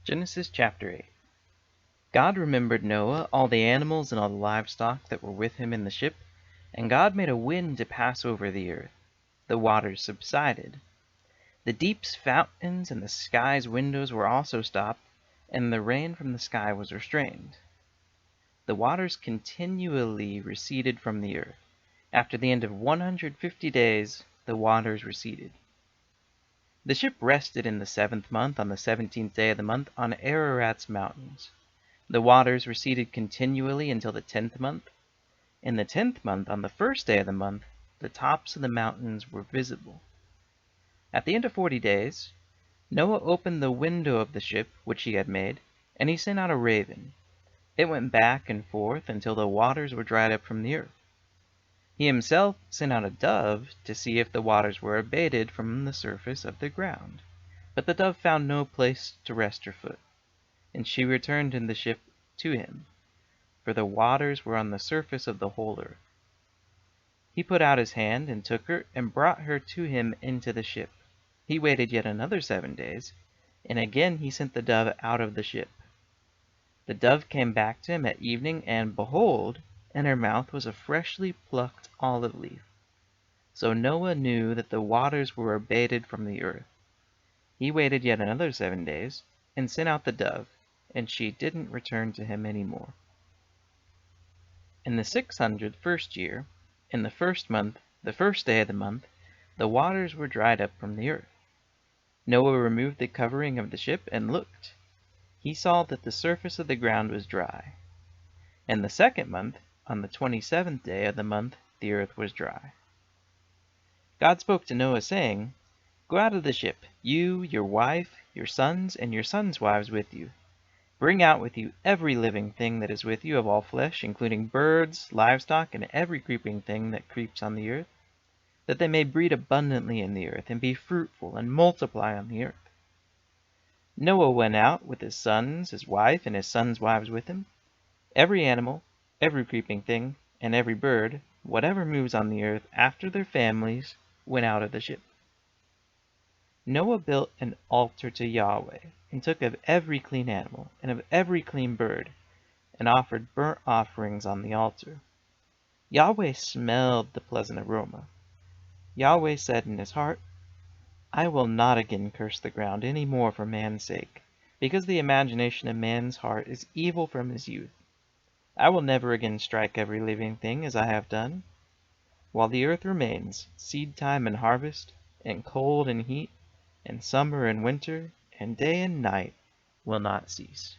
Genesis chapter 8. God remembered Noah, all the animals and all the livestock that were with him in the ship, and God made a wind to pass over the earth. The waters subsided. The deep's fountains and the sky's windows were also stopped, and the rain from the sky was restrained. The waters continually receded from the earth. After the end of 150 days, the waters receded. The ship rested in the 7th month on the 17th day of the month on Ararat's mountains. The waters receded continually until the 10th month. In the 10th month, on the 1st day of the month, the tops of the mountains were visible. At the end of 40 days, Noah opened the window of the ship which he had made, and he sent out a raven. It went back and forth until the waters were dried up from the earth. He himself sent out a dove to see if the waters were abated from the surface of the ground. But the dove found no place to rest her foot, and she returned in the ship to him, for the waters were on the surface of the whole earth. He put out his hand and took her and brought her to him into the ship. He waited yet another 7 days, and again he sent the dove out of the ship. The dove came back to him at evening, and behold, in her mouth was a freshly plucked olive leaf. So Noah knew that the waters were abated from the earth. He waited yet another 7 days, and sent out the dove, and she didn't return to him any more. In the 601st year, in the 1st month, the 1st day of the month, the waters were dried up from the earth. Noah removed the covering of the ship and looked. He saw that the surface of the ground was dry. In the 2nd month, on the 27th day of the month, the earth was dry. God spoke to Noah, saying, "Go out of the ship, you, your wife, your sons, and your sons' wives with you. Bring out with you every living thing that is with you of all flesh, including birds, livestock, and every creeping thing that creeps on the earth, that they may breed abundantly in the earth, and be fruitful, and multiply on the earth." Noah went out with his sons, his wife, and his sons' wives with him. Every animal, every creeping thing, and every bird, whatever moves on the earth after their families, went out of the ship. Noah built an altar to Yahweh, and took of every clean animal, and of every clean bird, and offered burnt offerings on the altar. Yahweh smelled the pleasant aroma. Yahweh said in his heart, "I will not again curse the ground any more for man's sake, because the imagination of man's heart is evil from his youth. I will never again strike every living thing as I have done. While the earth remains, seed time and harvest, and cold and heat, and summer and winter, and day and night will not cease."